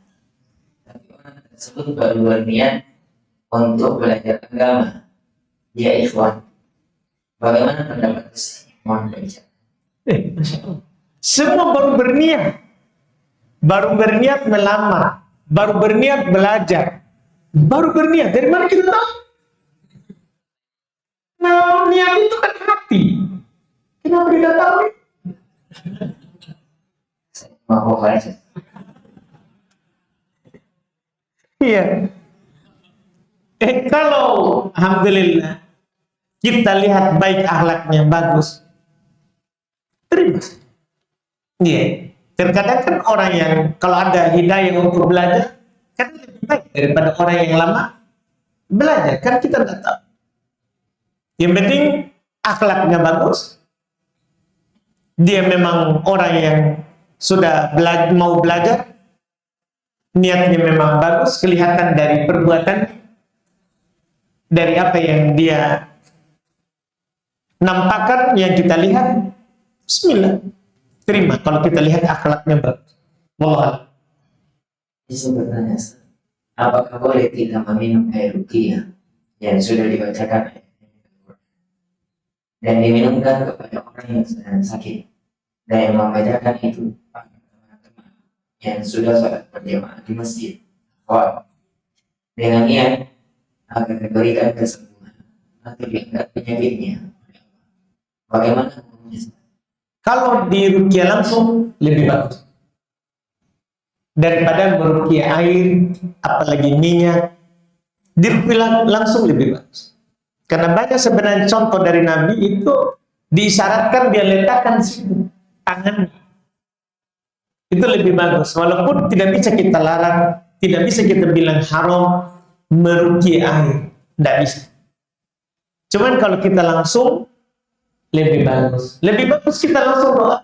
tapi orang tersebut baru berniat untuk belajar agama, dia ikhwan. Bagaimana pendapat Ustaz? Mohon penjelasan. Masya Allah. Semua baru berniat melamar, baru berniat belajar, baru berniat. Dari mana kita tahu? Nah, niat itu kan hati. Kenapa kita tahu? Saya mau baca. Iya. Kalau alhamdulillah kita lihat baik akhlaknya bagus, terima. Iya. Terkadang kan orang yang kalau ada hidayah untuk belajar kan lebih baik daripada orang yang lama belajar, kan kita nggak tahu. Yang penting akhlaknya bagus, dia memang orang yang sudah mau belajar, niatnya memang bagus, kelihatan dari perbuatan, dari apa yang dia nampakkan, yang kita lihat, bismillah, terima kalau kita lihat akhlaknya bagus. Wallah. Bisa bertanya, Ustaz, apakah boleh kita meminum air ruqyah yang sudah dibacakan dan diminumkan kepada orang yang sedang sakit, dan yang membacakan itu pada teman-teman yang sudah sholat berjamaah di masjid, wah, dengan niat agar diberikan kesembuhan atau diangkat penyakitnya? Bagaimana hukumnya? Kalau di ruqyah langsung lebih bagus daripada meruqyah air, apalagi minyak. Di ruqyah langsung lebih bagus. Karena banyak sebenarnya contoh dari Nabi itu diisyaratkan dia letakkan situ tangannya. Itu lebih bagus. Walaupun tidak bisa kita larang, tidak bisa kita bilang haram meruqyah air, tidak bisa. Cuman kalau kita langsung lebih bagus. Lebih bagus kita langsung doa.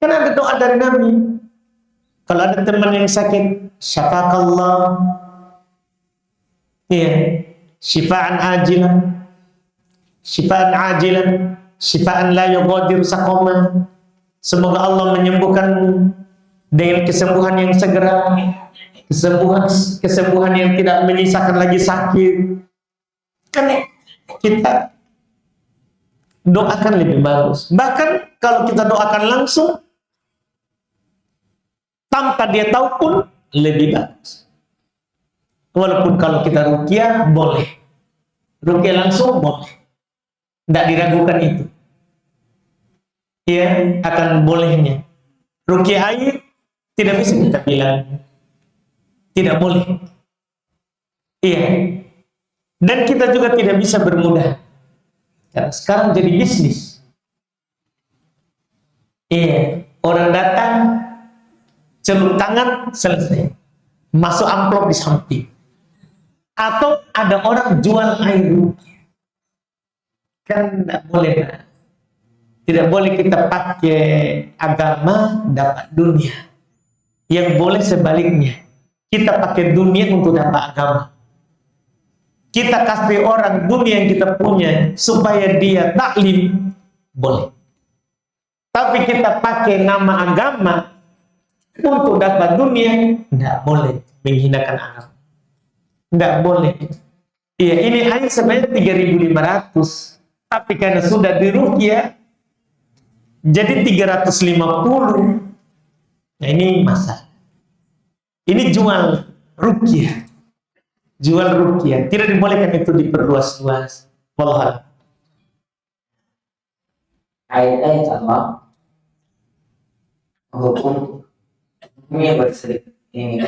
Kan ada doa dari Nabi. Kalau ada teman yang sakit, syafakallah. Iya. Syifaan ajilan, syifaan ajilan, syifaan la yughadiru saqama. Semoga Allah menyembuhkan dengan kesembuhan yang segera, kesembuhan yang tidak menyisakan lagi sakit. Kan kita doakan lebih bagus. Bahkan kalau kita doakan langsung tanpa dia tahu pun lebih bagus. Walaupun kalau kita ruqyah boleh, ruqyah langsung boleh, tidak diragukan itu. Ya, akan bolehnya. Ruqyah air tidak bisa kita bilang tidak boleh. Iya. Dan kita juga tidak bisa bermudah. Karena sekarang jadi bisnis. Iya, orang datang celup tangan selesai, masuk amplop di samping. Atau ada orang jual air ruqyah, kan tidak boleh. Tidak boleh kita pakai agama dapat dunia. Yang boleh sebaliknya, kita pakai dunia untuk dapat agama. Kita kasih orang dunia yang kita punya supaya dia taklim, boleh. Tapi kita pakai nama agama untuk dapat dunia, tidak boleh menghinakan agama. Tidak boleh. Iya, ini air sebenarnya 3.500, tapi karena sudah diruqyah jadi 350. Nah, ini masalah. Ini jual ruqyah. Jual ruqyah. Tidak dibolehkan itu diperluas-luas. Wallah. Ayat-ayat Allah hukumnya berserikat ini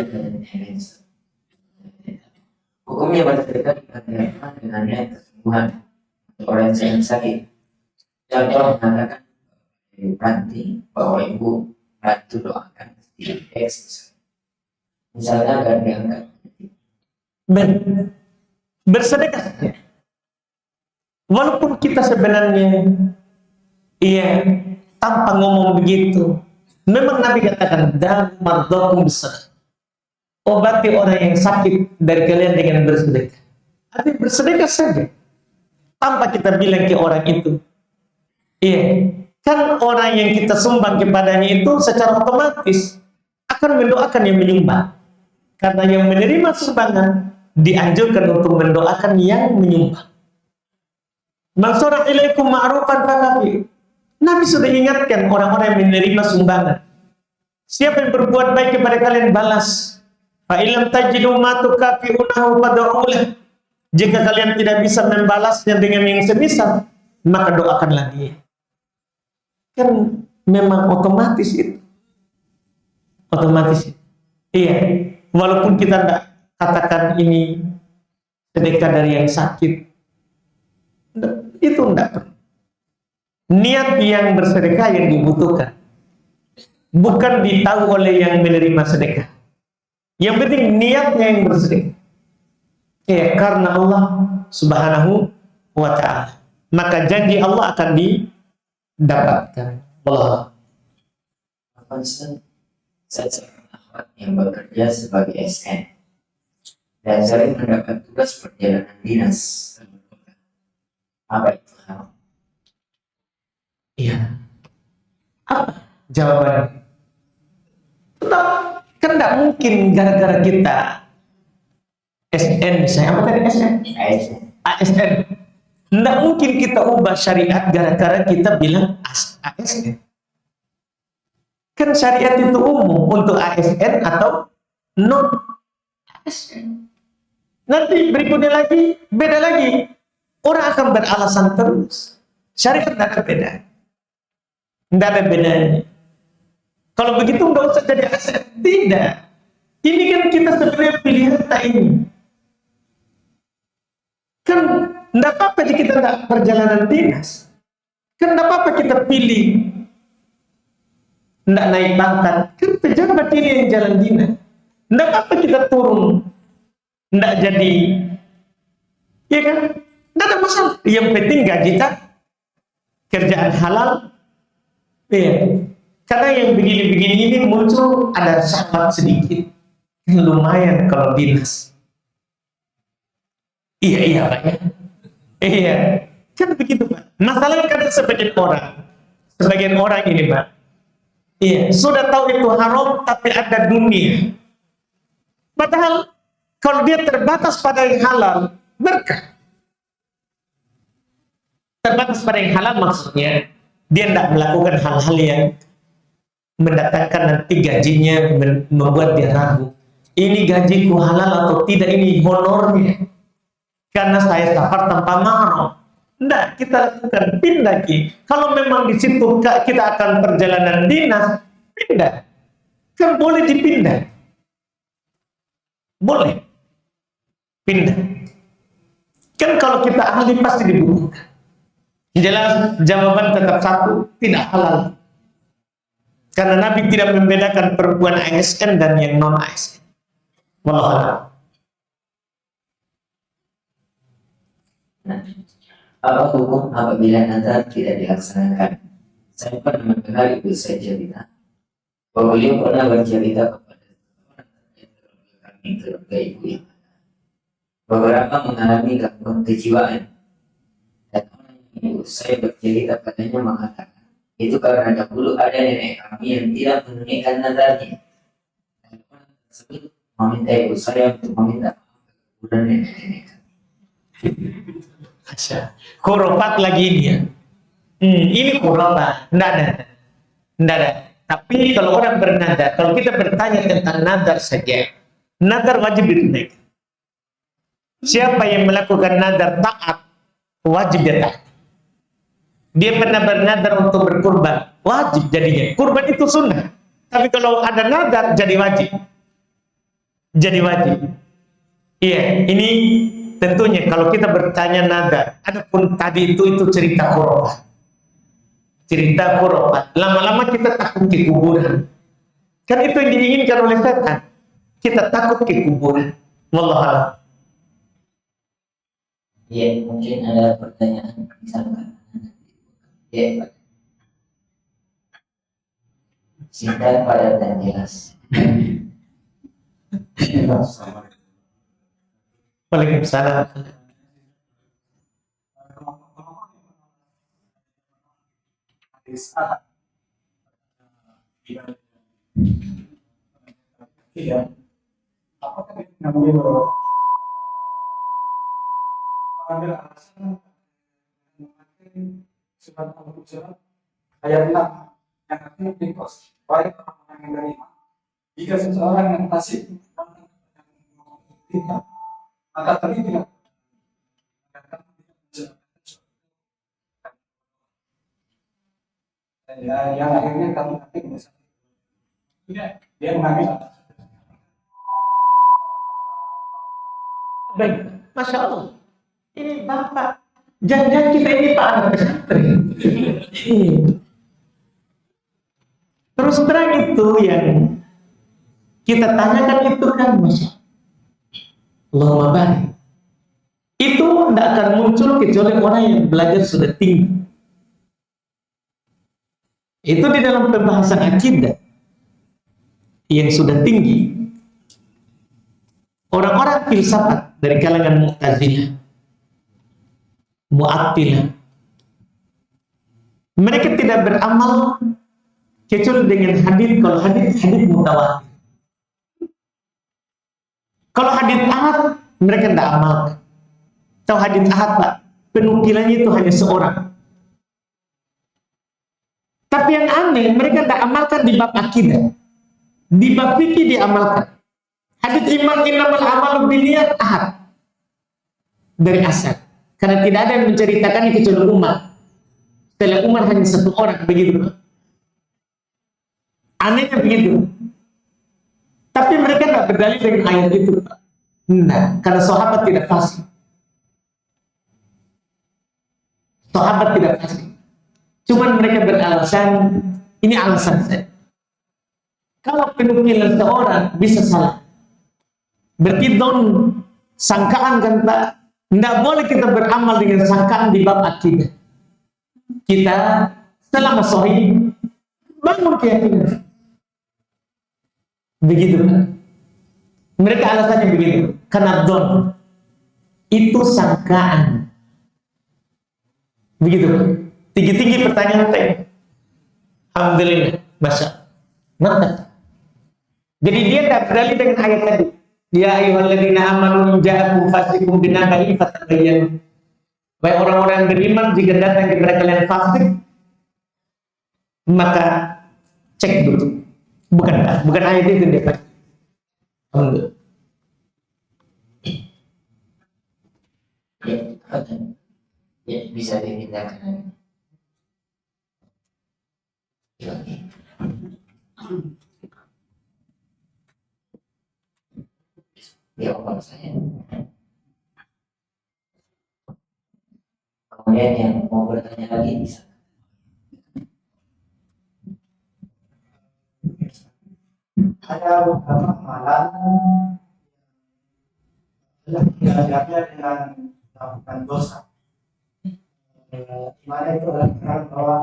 hukumnya berserikat dengan niat kesembuhan untuk orang yang sakit. Contoh mengatakan nanti bahwa ibu bantu doakan X, misalnya agar diangkat. Bersedekah. Walaupun kita sebenarnya iya tanpa ngomong begitu, Memang Nabi katakan, dan mardokum bersedekah. Obati orang yang sakit dari kalian dengan bersedekah. Artinya bersedekah saja. Tanpa kita bilang ke orang itu. Iya. Kan orang yang kita sumbang kepadanya itu secara otomatis akan mendoakan yang menyumbang. Karena yang menerima sumbangan dianjurkan untuk mendoakan yang menyumbang. Mansura ilaikum ma'rufan fakafi. Nabi sudah ingatkan orang-orang yang menerima sumbangan. Siapa yang berbuat baik kepada kalian balas. Fa illam tajidu ma tukafi'unahu fad'ulah. Jika kalian tidak bisa membalasnya dengan yang semisal, maka doakanlah dia. Kan memang otomatis itu. Otomatis. Iya. Walaupun kita tidak katakan ini sedekah dari yang sakit, itu tidak perlu. Niat yang bersedekah yang dibutuhkan, bukan ditahu oleh yang menerima sedekah. Yang penting niatnya yang bersedekah. Ya, karena Allah Subhanahu wa ta'ala. Maka janji Allah akan didapatkan. Allah. Saya seorang akhwat yang bekerja sebagai SN dan sering mendapat tugas perjalanan dinas. Apa itu haram? Iya. Apa jawabannya? Tetap kan tidak mungkin gara-gara kita SN misalnya, apa tadi SN? ASN. Tidak mungkin kita ubah syariat gara-gara kita bilang ASN. Kan syariat itu umum untuk ASN atau non ASN. Nanti berikutnya lagi, beda lagi. Orang akan beralasan terus. Syariat tidak ada beda. Tidak ada bedanya. Kalau begitu nggak usah jadi ASN. Tidak. Ini kan kita sebenarnya pilihan tak ini. Kan tidak apa-apa jika kita tidak perjalanan dinas. Kan tidak apa-apa kita pilih tidak naik pangkat. Kan pejabat ini yang jalan dinas. Tidak apa-apa kita turun. Tidak jadi. Ya kan? Tidak ada masalah. Yang penting gaji tak. Kerjaan halal. Ya. Karena yang begini-begini ini muncul ada syahwat sedikit. Lumayan kalau dinas. Iya Pak ya. Iya. Kan begitu Pak. Masalahnya kan sebagian orang ini Pak. Iya, sudah tahu itu haram tapi ada dunia. Padahal kalau dia terbatas pada yang halal, berkah. Terbatas pada yang halal maksudnya dia tidak melakukan hal-hal yang mendatangkan nanti gajinya membuat dia ragu. Ini gajiku halal atau tidak, ini honornya. Karena saya safar tanpa mahram. Tidak, kita lakukan pindah Ki. Kalau memang di situ kita akan perjalanan dinas, pindah. Kan boleh dipindah. Boleh. Pindah. Kan kalau kita ahli pasti dibutuhkan. Jelas jawaban tetap satu, tidak halal. Karena Nabi tidak membedakan perempuan ASN dan yang non ASN. Wallahu a'lam. Nah, apa hukum apabila nazar tidak dilaksanakan? Saya pernah mendengar ibu saya cerita bahwa beliau pernah bercerita kepada kami keluarga ibu yang beberapa mengalami gangguan kejiwaan, dan orang ibu saya bercerita padanya mengatakan itu karena dahulu ada nenek kami yang tidak menunaikan nazarnya, dan orang tersebut meminta ibu saya untuk meminta maaf kepada nenek-nenek kami. Khurafat lagi ini ya. Ini khurafat. Tidak ada. Tapi kalau orang bernadar, kalau kita bertanya tentang nadar saja, nadar wajib ditunaikan. Siapa yang melakukan nadar taat, wajib dia taat. Dia pernah bernadar untuk berkurban, wajib jadinya. Kurban itu sunnah. Tapi kalau ada nadar, jadi wajib. Jadi wajib. Iya, ini tentunya kalau kita bertanya nadar, adapun tadi itu cerita khurafat. Cerita khurafat. Lama-lama kita takut ke kuburan. Kan itu yang diinginkan oleh setan. Kita takut ke kuburan. Wallahu a'lam. Ya, mungkin ada pertanyaan misalkan. Ya, Pak. singkat, padat, dan jelas. Waalaikumsalam. Iya, apakah kita mengambil alasan surat al-Hujurat ayat 6 yang artinya bingkos baik orang yang menerima jika seseorang yang fasik tidak maka terlibat yang akhirnya kamu nanti dia mengambil Baik, Masya Allah. Ini Bapak. Jangan kita ini Pak anak pesantren. Terus terang itu yang kita tanyakan itu kan Masya Allahumma barik. Itu tidak akan muncul kecuali orang yang belajar sudah tinggi. Itu di dalam pembahasan akidah yang sudah tinggi. Orang-orang filsafat dari kalangan Mu'tazilah, Mu'attilah, mereka tidak beramal kecuali dengan hadis. Kalau hadis mutawatir. Kalau hadis ahad mereka tidak amalkan. Tahu hadis ahad Pak, penukilannya itu hanya seorang. Tapi yang aneh mereka tidak amalkan di bab akidah, di bab fikih diamalkan. Hadits iman innamal amalu binniyat ahad dari asal, karena tidak ada yang menceritakannya kecuali Umar. Setelah Umar hanya satu orang, begitu. Anehnya begitu. Tapi mereka tidak berdalil dengan ayat itu. Nah, karena sahabat tidak fasih. Sahabat tidak fasih. Cuman mereka beralasan, ini alasan saya. Kalau penukilan seorang bisa salah. Berarti sangkaan kan Pak, tidak boleh kita beramal dengan sangkaan di bab akidah. Kita selama sahih bangun keyakinan. Begitu Pak. Mereka alasannya begitu. Karena itu sangkaan. Begitu Pak. Tinggi-tinggi pertanyaan Pak. Alhamdulillah, Masya Allah. Jadi dia tidak berdalil dengan ayat tadi. Ya ayyuhalladzina amanu in ja'akum fasiqun binaba'in fatabayyanu. Wahai orang-orang yang beriman, jika datang kepada kalian fasik, maka cek dulu. Bukan ayat itu dia Pak. Alhamdulillah. Ya, bisa dipindahkan. Ya Allah saya. Kemudian yang mau bertanya lagi bisa. ada beberapa amalan yang diajarnya dengan melakukan dosa. Di mana itu adalah keterangan bahwa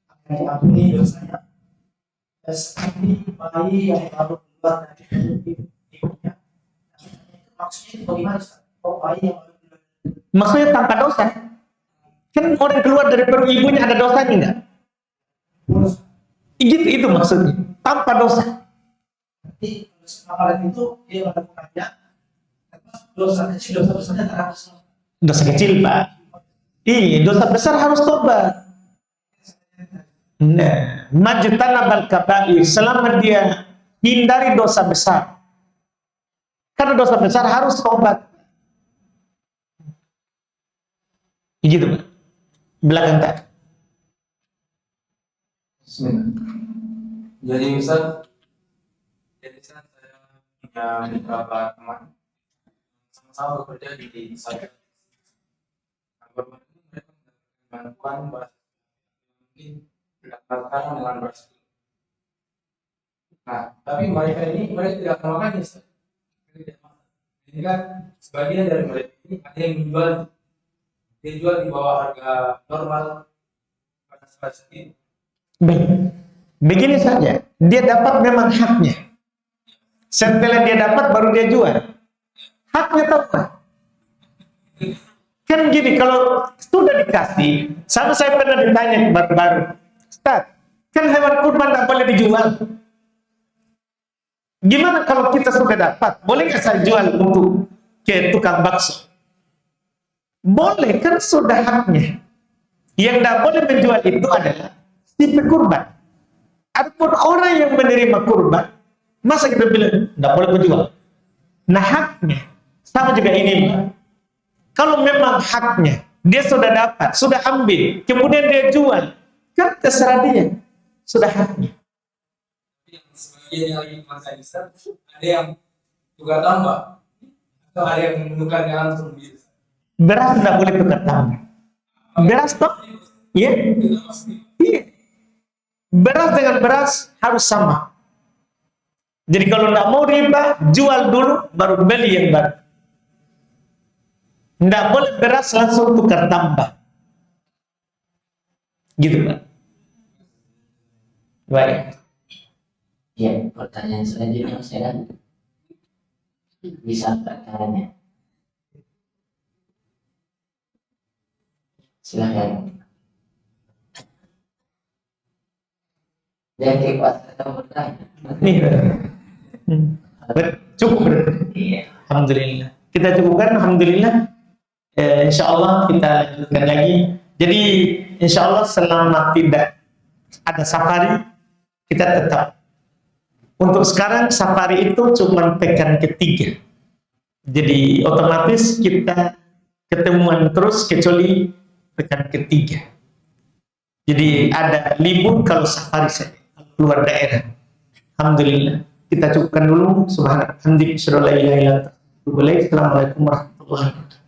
akan diampuni dosanya. Seperti bayi yang baru keluar dari ibunya. Maksudnya itu bagaimana? Oh, bayi yang baru keluar. Maksudnya tanpa dosa. Kan orang keluar dari perut ibunya ada dosanya enggak? Itu maksudnya. Tanpa dosa. Berarti amalan itu dia melakukannya dosa kecil, dosa besarnya terhapus. Dosa kecil Pak. Iya, dosa besar harus tobat. Nah, majtanabal kaba'ir, selama dia hindari dosa besar. Karena dosa besar harus tobat. Begitu Pak. Belakang tak. Bismillah. Jadi Ustaz, saya punya beberapa teman sama-sama bekerja di saya. Mereka bantuan bahasa ini didapatkan dengan bahasa. Nah, tapi mereka tidak memakannya, Ustaz. Ini kan sebagian dari mereka ini ada yang dijual di bawah harga normal pada saat ini. Baik. Begini saja, dia dapat memang haknya. Setelah dia dapat baru dia jual. Haknya tahu nggak? Kan gini, kalau sudah dikasih, sama saya pernah ditanya baru-baru, Ustaz, kan hewan kurban tidak boleh dijual. Gimana kalau kita sudah dapat? Boleh nggak saya jual untuk ke tukang bakso? Boleh, kan sudah haknya. Yang tidak boleh menjual itu adalah si pekurban. Adapun orang yang menerima kurban, masa kita bilang tidak boleh menjual? Nah haknya sama juga ini, Pak. Kalau memang haknya dia sudah dapat, sudah ambil, kemudian dia jual, kan terserah dia, sudah haknya. Yang sebagian yang lagi masa besar, ada yang tukar tambah, atau ada yang menukarnya langsung gitu. Beras tidak boleh tukar tambah. Beras toh? Iya. Itu pasti. Iya. Beras dengan beras harus sama. Jadi kalau tidak mau riba, jual dulu, baru beli yang baru. Tidak boleh beras langsung tukar tambah. Gitu, Pak. Baik. Ya, pertanyaan selanjutnya saya bisa bertanya. Silakan. Yang keempat atau bertanya? Nih. Cukup berarti. Iya. Alhamdulillah. Kita cukupkan, alhamdulillah. Insya Allah kita lanjutkan lagi. Jadi insya Allah selama tidak ada safari, kita tetap. Untuk sekarang safari itu cuma pekan ketiga. Jadi otomatis kita ketemuan terus kecuali pekan ketiga. Jadi ada libur kalau safari saja, keluar daerah. Alhamdulillah. Kita cukupkan dulu. Subhanallah. Assalamualaikum warahmatullahi wabarakatuh.